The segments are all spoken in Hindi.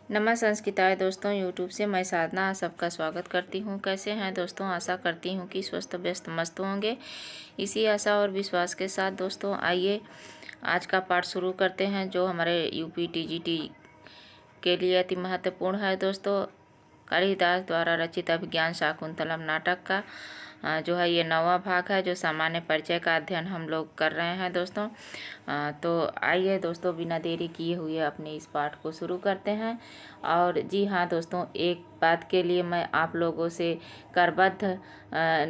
नमः संस्कृताय दोस्तों, यूट्यूब से मैं साधना सबका स्वागत करती हूँ। कैसे हैं दोस्तों? आशा करती हूँ कि स्वस्थ व्यस्त मस्त होंगे। इसी आशा और विश्वास के साथ दोस्तों आइए आज का पाठ शुरू करते हैं, जो हमारे यूपी टीजीटी के लिए अति महत्वपूर्ण है दोस्तों। कालिदास द्वारा रचित अभिज्ञान शाकुंतलम नाटक का जो है ये 9वां भाग है, जो सामान्य परिचय का अध्ययन हम लोग कर रहे हैं दोस्तों। तो आइए दोस्तों, बिना देरी किए हुए अपने इस पाठ को शुरू करते हैं। और जी हाँ दोस्तों, एक बात के लिए मैं आप लोगों से करबद्ध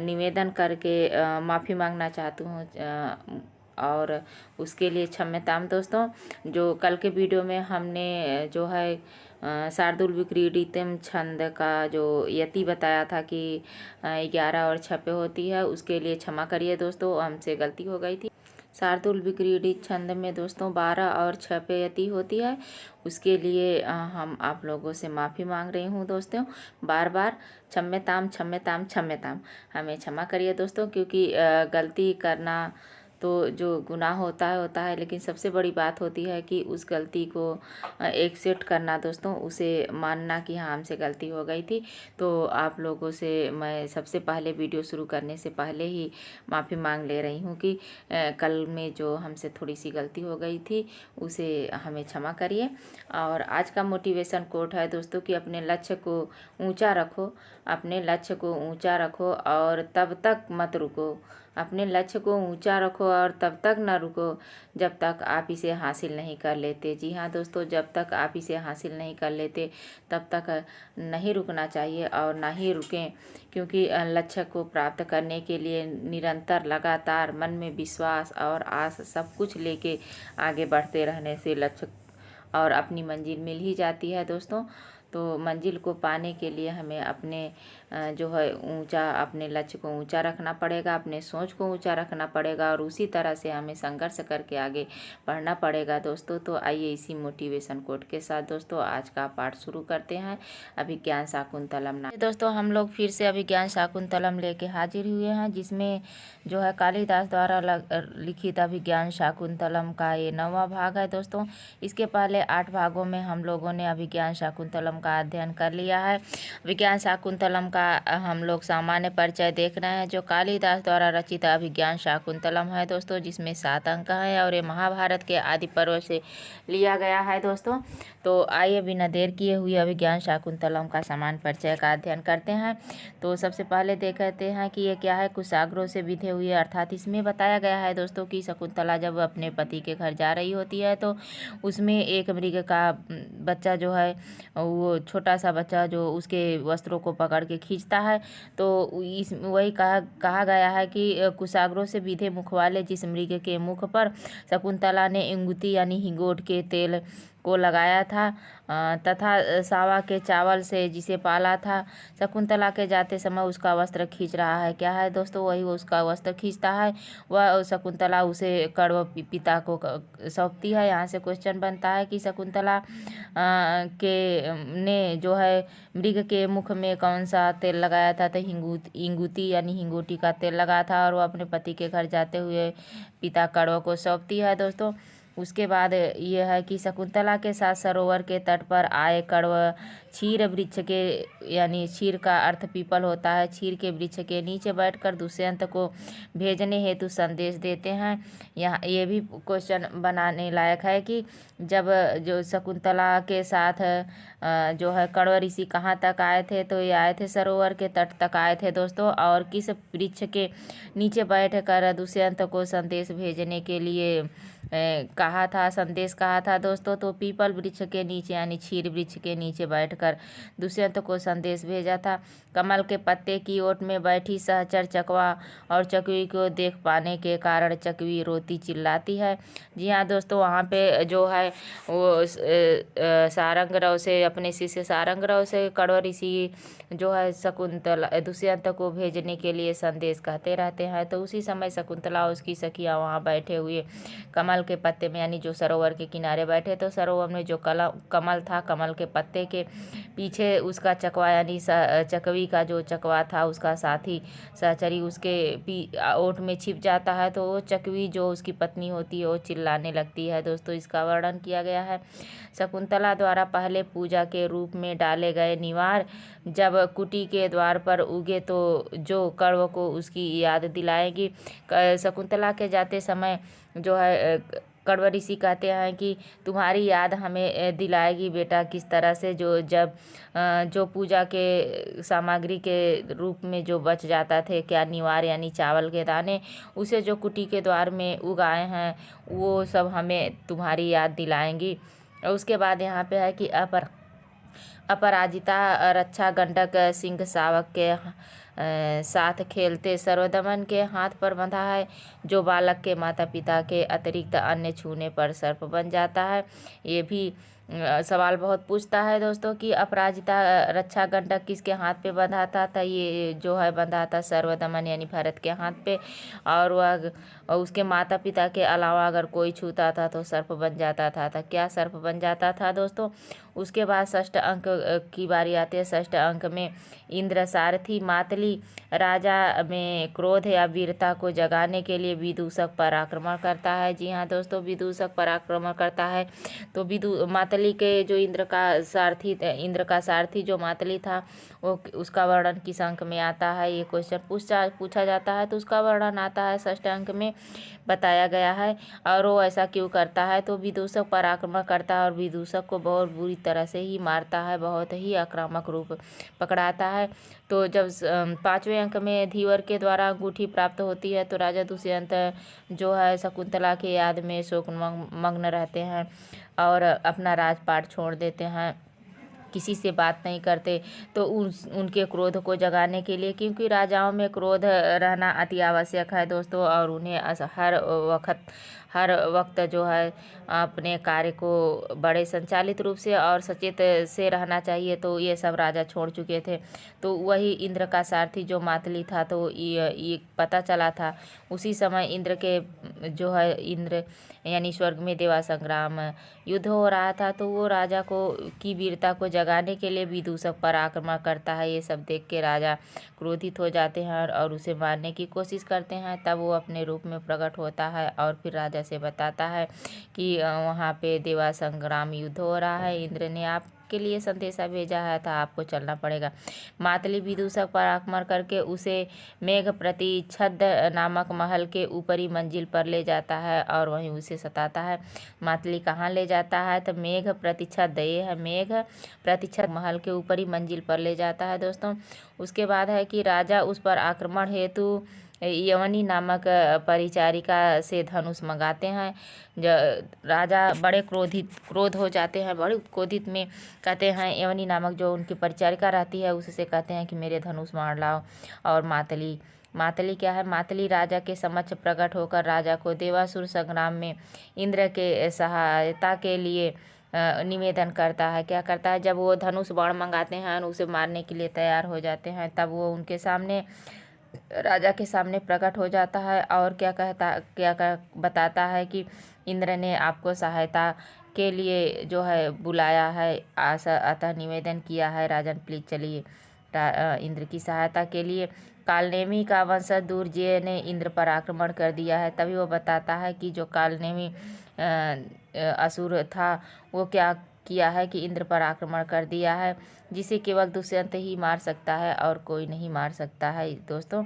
निवेदन करके माफ़ी मांगना चाहती हूँ, और उसके लिए क्षम्यताम दोस्तों। जो कल के वीडियो में हमने जो है शार्दुल विक्रीडितम छंद का जो यति बताया था कि 11 और 6 पे होती है, उसके लिए क्षमा करिए दोस्तों, हमसे गलती हो गई थी। शार्दुल विक्रीडित छंद में दोस्तों 12 और 6 पे यति होती है, उसके लिए हम आप लोगों से माफ़ी मांग रही हूँ दोस्तों। बार बार क्षम्यताम क्षम्यताम क्षम्यताम, हमें क्षमा करिए दोस्तों, क्योंकि गलती करना तो जो गुनाह होता है, लेकिन सबसे बड़ी बात होती है कि उस गलती को एक्सेप्ट करना दोस्तों, उसे मानना कि हाँ हमसे गलती हो गई थी। तो आप लोगों से मैं सबसे पहले वीडियो शुरू करने से पहले ही माफ़ी मांग ले रही हूँ कि कल में जो हमसे थोड़ी सी गलती हो गई थी उसे हमें क्षमा करिए। और आज का मोटिवेशन कोट है दोस्तों कि अपने लक्ष्य को ऊंचा रखो, अपने लक्ष्य को ऊंचा रखो और तब तक मत रुको। अपने लक्ष्य को ऊंचा रखो और तब तक न रुको जब तक आप इसे हासिल नहीं कर लेते। जी हाँ दोस्तों, जब तक आप इसे हासिल नहीं कर लेते तब तक नहीं रुकना चाहिए और ना ही रुकें, क्योंकि लक्ष्य को प्राप्त करने के लिए निरंतर लगातार मन में विश्वास और आस सब कुछ लेके आगे बढ़ते रहने से लक्ष्य और अपनी मंजिल मिल ही जाती है दोस्तों। तो मंजिल को पाने के लिए हमें अपने जो है ऊंचा, अपने लक्ष्य को ऊंचा रखना पड़ेगा, अपने सोच को ऊंचा रखना पड़ेगा और उसी तरह से हमें संघर्ष करके आगे बढ़ना पड़ेगा दोस्तों। तो आइए इसी मोटिवेशन कोट के साथ दोस्तों आज का पाठ शुरू करते हैं, अभिज्ञान शाकुंतलम। दोस्तों हम लोग फिर से अभिज्ञान शाकुंतलम लेके हाजिर हुए हैं, जिसमें जो है कालिदास द्वारा लिखित अभिज्ञान शाकुंतलम का ये 9वां भाग है दोस्तों। इसके पहले 8 भागों में हम लोगों ने अभिज्ञान शाकुंतलम का अध्ययन कर लिया है। अभिज्ञान शाकुंतलम का हम लोग सामान्य परिचय देख रहे हैं, जो कालिदास द्वारा रचित अभिज्ञान शाकुंतलम है दोस्तों, जिसमें 7 अंक है और ये महाभारत के आदि पर्व से लिया गया है दोस्तों। तो आइए बिना देर किए हुए अभिज्ञान शाकुंतलम का सामान्य परिचय का अध्ययन करते हैं। तो सबसे पहले देखते हैं कि ये क्या है। कुशाग्रों से विधे हुए, अर्थात इसमें बताया गया है दोस्तों कि शकुंतला जब अपने पति के घर जा रही होती है तो उसमें एक मृग का बच्चा जो है, वो छोटा सा बच्चा जो उसके वस्त्रों को पकड़ के खींचता है। तो इस वही कहा गया है कि कुशाग्रों से विधे मुख वाले जिस मृग के मुख पर शकुंतला ने इंगुती यानी हिंगोट के तेल को लगाया था तथा सावा के चावल से जिसे पाला था, शकुंतला के जाते समय उसका वस्त्र खींच रहा है। क्या है दोस्तों? वही वो उसका वस्त्र खींचता है। वह शकुंतला उसे कण्व पिता को सौंपती है। यहाँ से क्वेश्चन बनता है कि शकुंतला ने जो है मृग के मुख में कौन सा तेल लगाया था? तो इंगुती यानी हिंगोटी का तेल लगा था, और वो अपने पति के घर जाते हुए पिता कण्व को सौंपती है दोस्तों। उसके बाद ये है कि शकुंतला के साथ सरोवर के तट पर आए कण्व क्षीर वृक्ष के, यानी क्षीर का अर्थ पीपल होता है, क्षीर के वृक्ष के नीचे बैठकर दुष्यंत को भेजने हेतु संदेश देते हैं। यहाँ ये भी क्वेश्चन बनाने लायक है कि जब जो शकुंतला के साथ जो है कण्व ऋषि कहाँ तक आए थे, तो ये आए थे सरोवर के तट तक आए थे दोस्तों, और किस वृक्ष के नीचे बैठकर दुष्यंत को संदेश भेजने के लिए संदेश कहा था दोस्तों। तो पीपल वृक्ष के नीचे यानी क्षीर वृक्ष के नीचे बैठकर दुष्यंत को संदेश भेजा था। कमल के पत्ते की ओट में बैठी सहचर चकवा और चकवी को देख पाने के कारण चकवी रोती चिल्लाती है। जी हाँ दोस्तों, वहाँ पे जो है वो सारंगरव से, अपने शिष्य सारंगरव से कण्व ऋषि जो है शकुंतला दुष्यंत को भेजने के लिए संदेश कहते रहते हैं। तो उसी समय शकुंतला उसकी सखियाँ वहाँ बैठे हुए कमल कमल के पत्ते में यानी जो सरोवर के किनारे बैठे तो सरोवर में जो कमल था, कमल के पत्ते के पीछे उसका चकवा यानी चकवी का जो चकवा था उसका साथी सहचरी उसके ओट में छिप जाता है। तो वो चकवी जो उसकी पत्नी होती है वो चिल्लाने लगती है। दोस्तों इसका वर्णन किया गया है। शकुंतला द्वारा पहले पूजा के रूप में डाले गए निवार जब कुटी के द्वार पर उगे तो जो कण्व को उसकी याद दिलाएगी। शकुंतला के जाते समय जो है कण्व ऋषि कहते हैं कि तुम्हारी याद हमें दिलाएगी बेटा किस तरह से जो पूजा के सामग्री के रूप में जो बच जाता थे क्या निवार यानी चावल के दाने उसे जो कुटी के द्वार में उगाए हैं वो सब हमें तुम्हारी याद दिलाएंगी। उसके बाद यहाँ पे है कि अपराजिता रक्षा गंडक सिंह शावक के साथ खेलते सर्वदमन के हाथ पर बंधा है जो बालक के माता पिता के अतिरिक्त अन्य छूने पर सर्प बन जाता है। ये भी सवाल बहुत पूछता है दोस्तों कि अपराजिता रक्षा गंडक किसके हाथ पे बंधा था। ये जो है बंधा था सर्वदमन यानी भरत के हाथ पे और वह उसके माता पिता के अलावा अगर कोई छूता था तो सर्प बन जाता था। क्या सर्प बन जाता था दोस्तों। उसके बाद षष्ठ अंक की बारी आती है। षष्ठ अंक में इंद्र सारथी मातली राजा में क्रोध या वीरता को जगाने के लिए विदूषक पर आक्रमण करता है। जी हाँ दोस्तों, विदूषक पर आक्रमण करता है। तो मातली के जो इंद्र का सारथी जो मातली था वो उसका वर्णन किस अंक में आता है, ये क्वेश्चन पूछा जाता है। तो उसका वर्णन आता है षष्ठ अंक में बताया गया है। और वो ऐसा क्यों करता है तो विदूषक पर आक्रमण करता है और विदूषक को बहुत बुरी तरह से ही मारता है, बहुत ही आक्रामक रूप पकड़ाता है। तो जब 5वें अंक में धीवर के द्वारा अंगूठी प्राप्त होती है तो राजा दुष्यंत जो है शकुंतला के याद में शोक मग्न रहते हैं और अपना राजपाट छोड़ देते हैं, किसी से बात नहीं करते। तो उनके क्रोध को जगाने के लिए, क्योंकि राजाओं में क्रोध रहना अति आवश्यक है दोस्तों और उन्हें हर वक्त जो है अपने कार्य को बड़े संचालित रूप से और सचेत से रहना चाहिए। तो ये सब राजा छोड़ चुके थे। तो वही इंद्र का सारथी जो मातली था तो ये पता चला था। उसी समय इंद्र यानी स्वर्ग में देवा संग्राम युद्ध हो रहा था। तो वो राजा की वीरता को जगाने के लिए विदूषक पर आक्रमण करता है। ये सब देख के राजा क्रोधित हो जाते हैं और उसे मारने की कोशिश करते हैं। तब वो अपने रूप में प्रकट होता है और फिर राजा से बताता है कि वहाँ पे देवा संग्राम युद्ध हो रहा है, इंद्र ने आपके लिए संदेशा भेजा है था, आपको चलना पड़ेगा। मातली विदूषक पर आक्रमण करके उसे मेघ प्रतिच्छद नामक महल के ऊपरी मंजिल पर ले जाता है और वहीं उसे सताता है। मातली कहाँ ले जाता है तो मेघ प्रतिच्छद, ये है मेघ प्रतिच्छद महल के ऊपरी मंजिल पर ले जाता है दोस्तों। उसके बाद है कि राजा उस पर आक्रमण हेतु यवनी नामक परिचारिका से धनुष मंगाते हैं। राजा बड़े क्रोध हो जाते हैं, बड़े क्रोधित में कहते हैं, यवनी नामक जो उनकी परिचारिका रहती है उससे कहते हैं कि मेरे धनुष मार लाओ। और मातली क्या है, मातली राजा के समक्ष प्रकट होकर राजा को देवासुर संग्राम में इंद्र के सहायता के लिए निवेदन करता है। क्या करता है, जब वो धनुष बाण मंगाते हैं और उसे मारने के लिए तैयार हो जाते हैं तब वो उनके सामने राजा के सामने प्रकट हो जाता है और बताता है कि इंद्र ने आपको सहायता के लिए जो है बुलाया है, अतः निवेदन किया है राजन प्लीज चलिए इंद्र की सहायता के लिए। कालनेमी का वंशज दुर्जय ने इंद्र पर आक्रमण कर दिया है। तभी वो बताता है कि जो कालनेमी असुर था वो क्या किया है कि इंद्र पर आक्रमण कर दिया है, जिसे केवल दुष्यंत ही मार सकता है और कोई नहीं मार सकता है दोस्तों।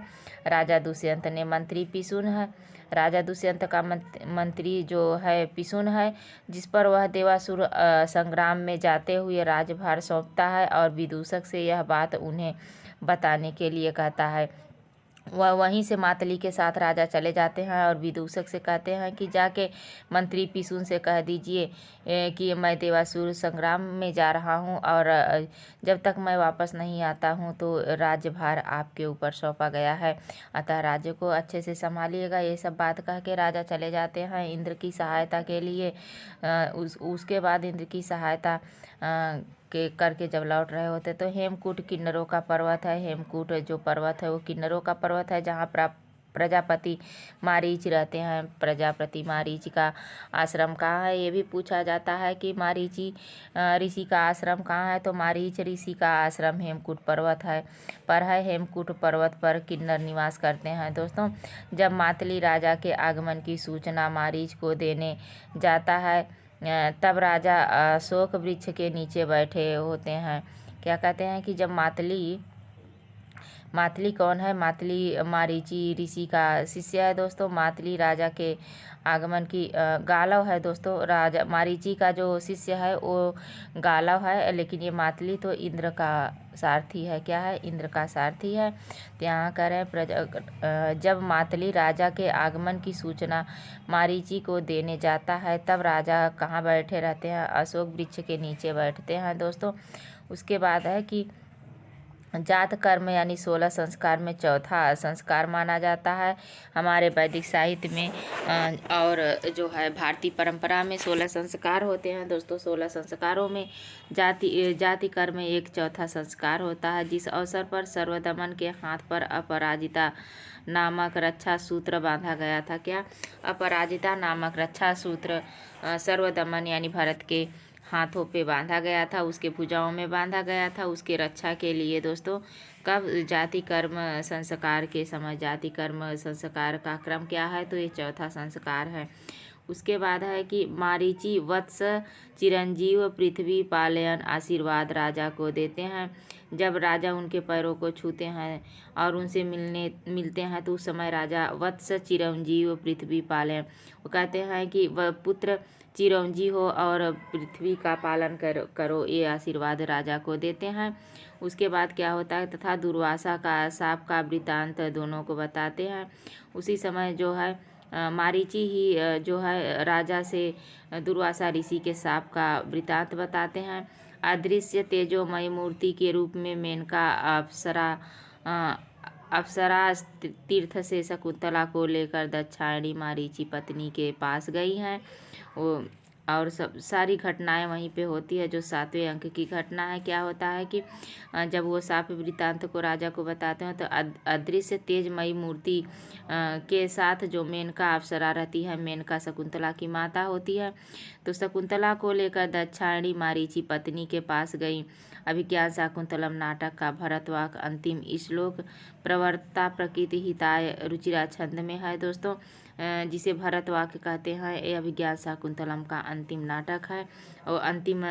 राजा दुष्यंत ने मंत्री पिसुन है, राजा दुष्यंत का मंत्री जो है पिसुन है, जिस पर वह देवासुर संग्राम में जाते हुए राजभार सौंपता है और विदूषक से यह बात उन्हें बताने के लिए कहता है। वह वहीं से मातली के साथ राजा चले जाते हैं और विदूषक से कहते हैं कि जाके मंत्री पिसुन से कह दीजिए कि मैं देवासुर संग्राम में जा रहा हूं और जब तक मैं वापस नहीं आता हूं तो राज्यभार आपके ऊपर सौंपा गया है, अतः राज्य को अच्छे से संभालिएगा। ये सब बात कह के राजा चले जाते हैं इंद्र की सहायता के लिए। उसके बाद इंद्र की सहायता करके जब लौट रहे होते तो हेमकूट किन्नरों का पर्वत है। हेमकूट जो पर्वत है वो किन्नरों का पर्वत है, जहाँ प्रजापति मारीच रहते हैं। प्रजापति मारीच का आश्रम कहाँ है, ये भी पूछा जाता है कि मारीची ऋषि का आश्रम कहाँ है। तो मारीच ऋषि का आश्रम हेमकूट पर्वत पर है। हेमकूट पर्वत पर किन्नर निवास करते हैं। दोस्तों, जब मातली राजा के आगमन की सूचना मारीच को देने जाता है तब राजा अशोक वृक्ष के नीचे बैठे होते हैं। क्या कहते हैं कि जब मातली कौन है, मातली मारीची ऋषि का शिष्य है। दोस्तों, मातली राजा के आगमन की गालव है। दोस्तों, राजा मारीची का जो शिष्य है वो गालव है, लेकिन ये मातली तो इंद्र का सारथी है। क्या है, इंद्र का सारथी है। तो यहाँ कह रहे हैं जब मातली राजा के आगमन की सूचना मारीची को देने जाता है तब राजा कहाँ बैठे रहते हैं, अशोक वृक्ष के नीचे बैठते हैं। दोस्तों, उसके बाद है कि जात कर्म यानी 16 संस्कार में चौथा संस्कार माना जाता है हमारे वैदिक साहित्य में। और जो है भारतीय परंपरा में 16 संस्कार होते हैं। दोस्तों, 16 संस्कारों में जाति कर्म एक चौथा संस्कार होता है। जिस अवसर पर सर्वदमन के हाथ पर अपराजिता नामक रक्षा सूत्र बांधा गया था। क्या, अपराजिता नामक रक्षा सूत्र सर्वदमन यानी भरत के हाथों पे बांधा गया था, उसके भुजाओं में बांधा गया था उसके रक्षा के लिए। दोस्तों, कब, जाति कर्म संस्कार के समय। जाति कर्म संस्कार का क्रम क्या है, तो ये चौथा संस्कार है। उसके बाद है कि मारीची वत्स चिरंजीव पृथ्वी पालयन आशीर्वाद राजा को देते हैं। जब राजा उनके पैरों को छूते हैं और उनसे मिलते हैं तो उस समय राजा वत्स चिरंजीव पृथ्वी पालयन, वो कहते हैं कि वह पुत्र चिरंजीव हो और पृथ्वी का पालन करो, ये आशीर्वाद राजा को देते हैं। उसके बाद क्या होता है, तथा दुर्वासा का साप का वृतांत दोनों को बताते हैं। उसी समय जो है मारीची ही जो है राजा से दुर्वासा ऋषि के साप का वृतांत बताते हैं। अदृश्य तेजोमयी मूर्ति के रूप में मेनका अप्सरा तीर्थ से शकुंतला को लेकर दाक्षायणी मारीची पत्नी के पास गई हैं। वो और सब सारी घटनाएं वहीं पे होती है। जो 7वें अंक की घटना है, क्या होता है कि जब वो साप वृत्तांत को राजा को बताते हैं तो अदृश्य तेजमयी मूर्ति के साथ जो मेनका अप्सरा रहती है, मेनका शकुंतला की माता होती है, तो शकुंतला को लेकर दाक्षायणी मारीची पत्नी के पास गई। अभिज्ञान शाकुंतलम नाटक का भरतवाक अंतिम श्लोक प्रवर्ता प्रकृति हिताय रुचिरा छंद में है। दोस्तों, जिसे भरतवाक्य कहते हैं, ये अभिज्ञान शाकुंतलम का अंतिम नाटक है और अंतिम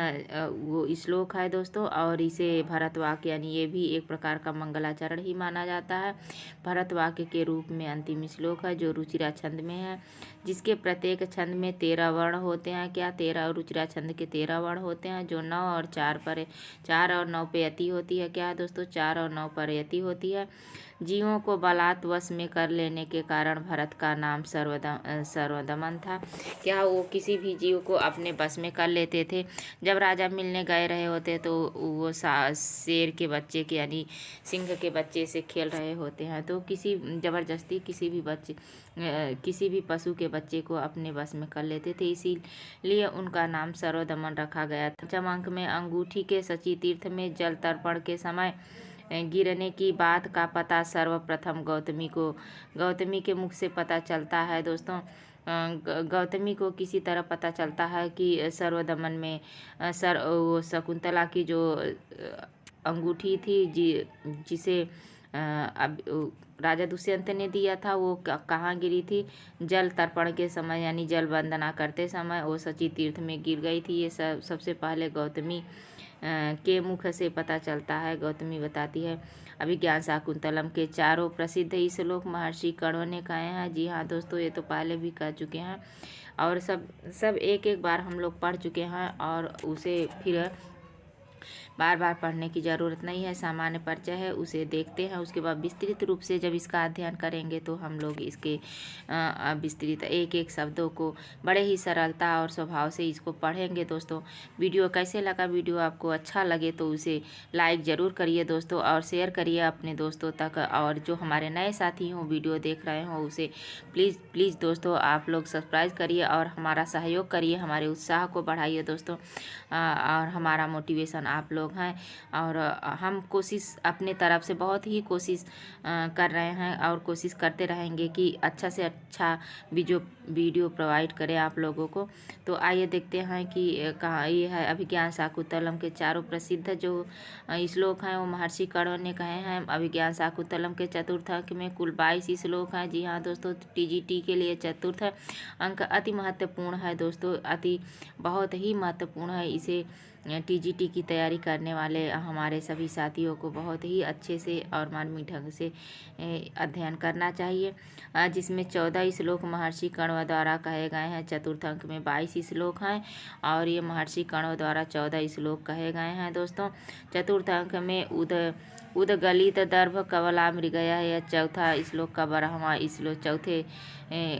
वो श्लोक है। दोस्तों, और इसे भरतवाक्य यानी ये भी एक प्रकार का मंगलाचरण ही माना जाता है। भरतवाक्य के रूप में अंतिम श्लोक है जो रुचिरा छंद में है, जिसके प्रत्येक छंद में 13 वर्ण होते हैं। क्या, 13 रुचिरा छंद के 13 वर्ण होते हैं, जो 9 और 4 और 9 पे यति होती है। क्या है दोस्तों, 4 और 9 पर यति होती है। जीवों को बलात् वश में कर लेने के कारण भरत का नाम सर्वदमन था। क्या, वो किसी भी जीव को अपने बस में कर लेते थे। जब राजा मिलने गए रहे होते तो वो शेर के बच्चे के यानी सिंह के बच्चे से खेल रहे होते हैं, तो किसी ज़बरदस्ती किसी भी पशु के बच्चे को अपने बस में कर लेते थे, इसीलिए उनका नाम सर्वदमन रखा गया था। 5वें अंक में अंगूठी के शची तीर्थ में जल तर्पण के समय गिरने की बात का पता सर्वप्रथम गौतमी के मुख से पता चलता है। दोस्तों, गौतमी को किसी तरह पता चलता है कि सर्वदमन में वो शकुंतला की जो अंगूठी थी जिसे अब राजा दुष्यंत ने दिया था, वो कहाँ गिरी थी, जल तर्पण के समय यानी जल वंदना करते समय वो शची तीर्थ में गिर गई थी। ये सबसे पहले गौतमी के मुख से पता चलता है। गौतमी बताती है। अभिज्ञान शाकुंतलम के चारों प्रसिद्ध श्लोक महर्षि कण्व ने कहे हैं। जी हाँ दोस्तों, ये तो पहले भी कह चुके हैं और सब एक एक बार हम लोग पढ़ चुके हैं और उसे फिर बार बार पढ़ने की ज़रूरत नहीं है। सामान्य परिचय है, उसे देखते हैं। उसके बाद विस्तृत रूप से जब इसका अध्ययन करेंगे तो हम लोग इसके विस्तृत एक एक शब्दों को बड़े ही सरलता और स्वभाव से इसको पढ़ेंगे। दोस्तों, वीडियो कैसे लगा, वीडियो आपको अच्छा लगे तो उसे लाइक ज़रूर करिए दोस्तों और शेयर करिए अपने दोस्तों तक। और जो हमारे नए साथी हों, वीडियो देख रहे हों, उसे प्लीज़ दोस्तों आप लोग सब्सक्राइब करिए और हमारा सहयोग करिए, हमारे उत्साह को बढ़ाइए दोस्तों। और हमारा मोटिवेशन आप लोग लोग हैं और हम कोशिश अपने तरफ से बहुत ही कोशिश कर रहे हैं और कोशिश करते रहेंगे कि अच्छा से अच्छा वीडियो प्रोवाइड करें आप लोगों को। तो आइए देखते हैं कि कहाँ ये है अभिज्ञान शाकुंतलम के चारों प्रसिद्ध जो श्लोक हैं वो महर्षि कण्व ने कहे हैं। अभिज्ञान शाकुंतलम के चतुर्थ अंक में कुल 22 श्लोक हैं। जी हाँ दोस्तों, टीजीटी के लिए चतुर्थ अंक अति महत्वपूर्ण है दोस्तों, अति बहुत ही महत्वपूर्ण है। इसे टीजीटी की तैयारी करने वाले हमारे सभी साथियों को बहुत ही अच्छे से और मानवीय ढंग से अध्ययन करना चाहिए, जिसमें 14 श्लोक महर्षि कण्व द्वारा कहे गए हैं। चतुर्थ अंक में 22 श्लोक हैं और ये महर्षि कण्व द्वारा 14 श्लोक कहे गए हैं दोस्तों। चतुर्थ अंक में उदगलित दर्भ कवला मृगया, यह चौथा श्लोक का 12वां श्लोक चौथे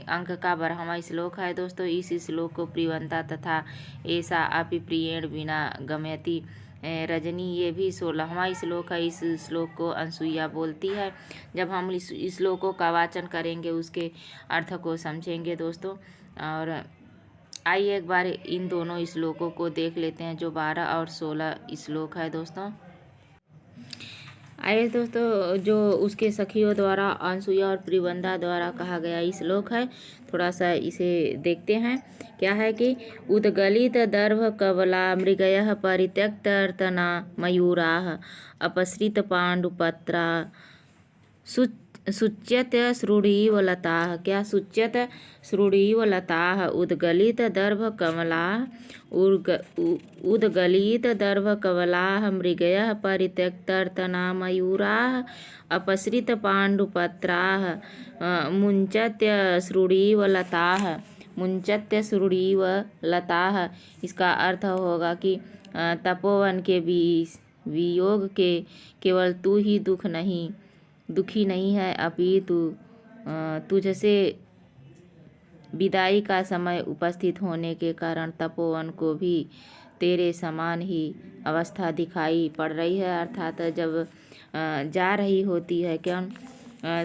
अंक का 12वां श्लोक है दोस्तों। इस श्लोक को प्रियवंता तथा ऐसा अपि प्रियेण बिना गमयति रजनी, ये भी 16वां श्लोक है। इस श्लोक को अनसुईया बोलती है। जब हम इस श्लोकों का वाचन करेंगे उसके अर्थ को समझेंगे दोस्तों। और आइए एक बार इन दोनों श्लोकों को देख लेते हैं जो 12 और 16 श्लोक है दोस्तों। आइए दोस्तों, जो उसके सखियों द्वारा अनसुईया और प्रियवंता द्वारा कहा गया श्लोक है, थोड़ा सा इसे देखते हैं। क्या है कि उद्गलित दर्भ कवला मृगयः परित्यक्त अर्तना मयूराः अपसृत पांडुपत्रा सुच्यत श्रुडीव लताः। क्या सुच्यत श्रुडीव लताः उद्गलित दर्भ कमला उद्गलित दर्भ कवलाः मृगयः परित्यक्तर्तना मयूराः अपसृत पांडुपत्राः मुञ्चत्य श्रुडीव लताः। मुञ्चत्य श्रुडीव लताः, इसका अर्थ होगा कि तपोवन के वियोग के केवल तू ही दुखी नहीं है, अपितु तुझसे विदाई का समय उपस्थित होने के कारण तपोवन को भी तेरे समान ही अवस्था दिखाई पड़ रही है। अर्थात जब जा रही होती है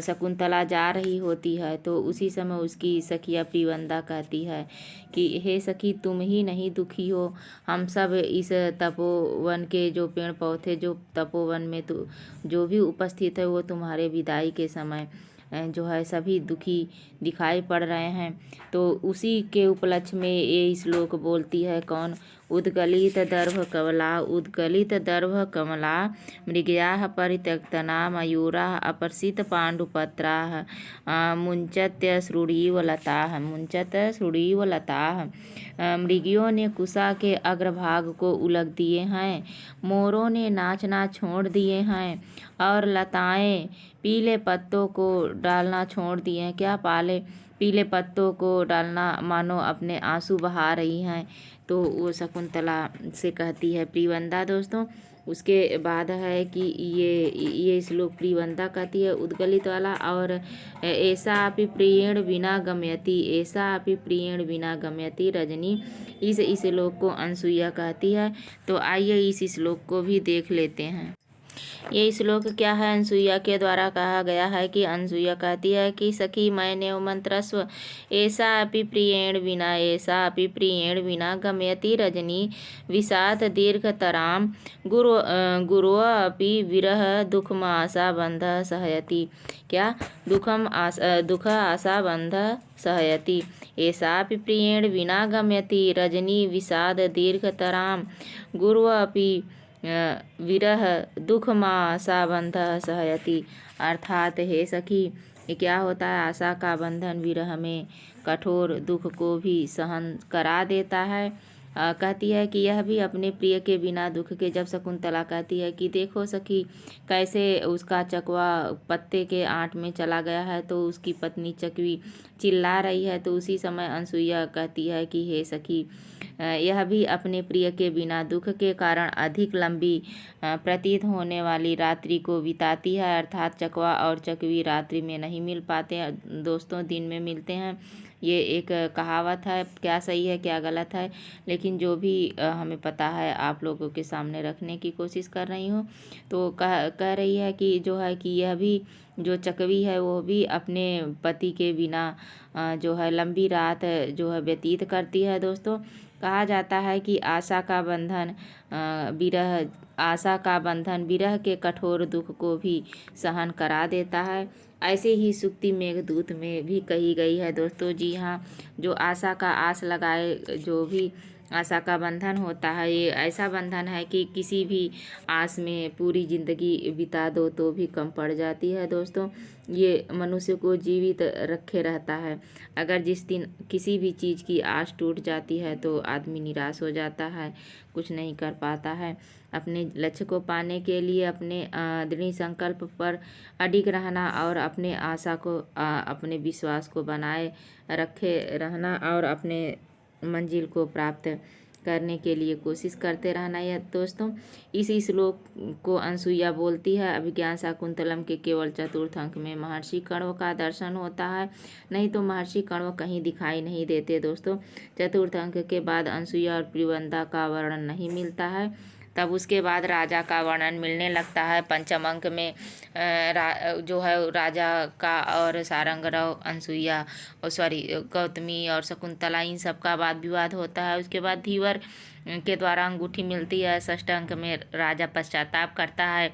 शकुंतला जा रही होती है तो उसी समय उसकी सखिया प्रियवंता कहती है कि हे सखी, तुम ही नहीं दुखी हो, हम सब इस तपोवन के जो पेड़ पौधे जो तपोवन में तो जो भी उपस्थित है वो तुम्हारे विदाई के समय जो है सभी दुखी दिखाई पड़ रहे हैं। तो उसी के उपलक्ष्य में ये श्लोक बोलती है कौन? उद्गलित दर्भ कमला उद्गलित दर्भ कमला मृगयाः परित्यक्तना मयूराः अपसृत पांडुपत्राः मुञ्चत्य श्रुडीव लताः। मुञ्चत श्रुडीव लताः, मृगियों ने कुशा के अग्रभाग को उलग दिए हैं, मोरों ने नाचना छोड़ दिए हैं और लताएं पीले पत्तों को डालना छोड़ दिए हैं। क्या पीले पत्तों को डालना मानो अपने आंसू बहा रही हैं। तो वो शकुंतला से कहती है प्रियवंता दोस्तों। उसके बाद है कि ये श्लोक प्रियवंता कहती है उद्गलित वाला, और ऐसा अपि प्रियेण बिना गम्यति, ऐसा अपि प्रियेण बिना गम्यति रजनी, इस श्लोक को अनसुईया कहती है। तो आइए इस श्लोक को भी देख लेते हैं। ये श्लोक क्या है? अनसुईया के द्वारा कहा गया है कि अनसुईया कहती है कि सखी मैंने मंत्रस्व ऐसा अपि प्रियेण बिना, ऐसा अपि प्रियेण बिना गम्यति रजनी विषाद दीर्घतराम गुरो अपि विरह दुखम आशा बंध सहयति। क्या? दुख आशा बंध सहयति, ऐसापि प्रियेण बिना गम्यति रजनी विषाद दीर्घतराम गुरु अपि विरह दुख माँ आशा बंध सहयति। अर्थात हे सखी, ये क्या होता है? आशा का बंधन विरह में कठोर दुख को भी सहन करा देता है। कहती है कि यह भी अपने प्रिय के बिना दुख के। जब शकुंतला कहती है कि देखो सखी कैसे उसका चकवा पत्ते के आंट में चला गया है, तो उसकी पत्नी चकवी चिल्ला रही है, तो उसी समय अनसुईया कहती है कि हे सखी, यह भी अपने प्रिय के बिना दुख के कारण अधिक लंबी प्रतीत होने वाली रात्रि को बिताती है। अर्थात चकवा और चकवी रात्रि में नहीं मिल पाते दोस्तों, दिन में मिलते हैं। ये एक कहावत है, क्या सही है क्या गलत है, लेकिन जो भी हमें पता है आप लोगों के सामने रखने की कोशिश कर रही हूँ। तो कह रही है कि जो है कि यह भी जो चकवी है वो भी अपने पति के बिना जो है लंबी रात जो है व्यतीत करती है दोस्तों। कहा जाता है कि आशा का बंधन विरह के कठोर दुख को भी सहन करा देता है। ऐसे ही सूक्ति मेघदूत में भी कही गई है दोस्तों। जी हाँ, जो आशा का आस लगाए, जो भी आशा का बंधन होता है, ये ऐसा बंधन है कि किसी भी आस में पूरी ज़िंदगी बिता दो तो भी कम पड़ जाती है दोस्तों। ये मनुष्य को जीवित रखे रहता है। अगर जिस दिन किसी भी चीज़ की आस टूट जाती है तो आदमी निराश हो जाता है, कुछ नहीं कर पाता है। अपने लक्ष्य को पाने के लिए अपने दृढ़ संकल्प पर अडिग रहना और अपने आशा को अपने विश्वास को बनाए रखे रहना और अपने मंजिल को प्राप्त करने के लिए कोशिश करते रहना। यह दोस्तों इसी श्लोक को अनसुईया बोलती है। अभिज्ञान शाकुंतलम के केवल चतुर्थ अंक में महर्षि कण्व का दर्शन होता है, नहीं तो महर्षि कण्व कहीं दिखाई नहीं देते दोस्तों। चतुर्थ अंक के बाद अनसुईया और प्रियवंदा का वर्णन नहीं मिलता है, तब उसके बाद राजा का वर्णन मिलने लगता है। पंचम अंक में जो है राजा का और सारंगराव, अनसुईया और गौतमी और शकुंतला, इन सब का वाद विवाद होता है। उसके बाद धीवर के द्वारा अंगूठी मिलती है। षष्ठ अंक में राजा पश्चाताप करता है।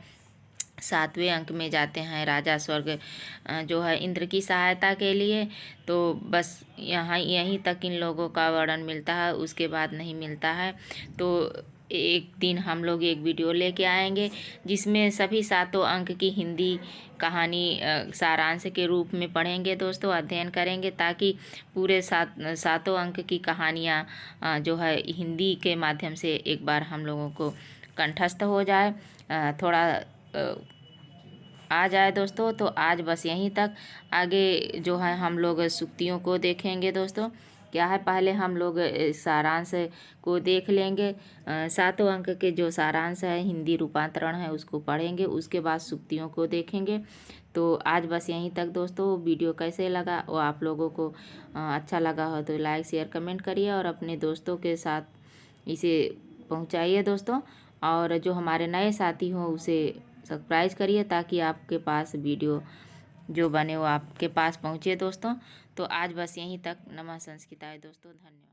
सातवें अंक में जाते हैं राजा स्वर्ग जो है इंद्र की सहायता के लिए। तो बस यहीं तक इन लोगों का वर्णन मिलता है, उसके बाद नहीं मिलता है। तो एक दिन हम लोग एक वीडियो लेके आएंगे जिसमें सभी सातों अंक की हिंदी कहानी सारांश के रूप में पढ़ेंगे दोस्तों, अध्ययन करेंगे, ताकि पूरे सातों अंक की कहानियाँ जो है हिंदी के माध्यम से एक बार हम लोगों को कंठस्थ हो जाए, थोड़ा आ जाए दोस्तों। तो आज बस यहीं तक। आगे जो है हम लोग सूक्तियों को देखेंगे दोस्तों। क्या है, पहले हम लोग सारांश को देख लेंगे। सातों अंक के जो सारांश है, हिंदी रूपांतरण है, उसको पढ़ेंगे, उसके बाद सूक्तियों को देखेंगे। तो आज बस यहीं तक दोस्तों। वीडियो कैसे लगा वो आप लोगों को अच्छा लगा हो तो लाइक शेयर कमेंट करिए और अपने दोस्तों के साथ इसे पहुंचाइए दोस्तों। और जो हमारे नए साथी हों उसे सब्सक्राइब करिए ताकि आपके पास वीडियो जो बने वो आपके पास पहुँचे दोस्तों। तो आज बस यहीं तक। नमः संस्कृताय दोस्तों, धन्यवाद।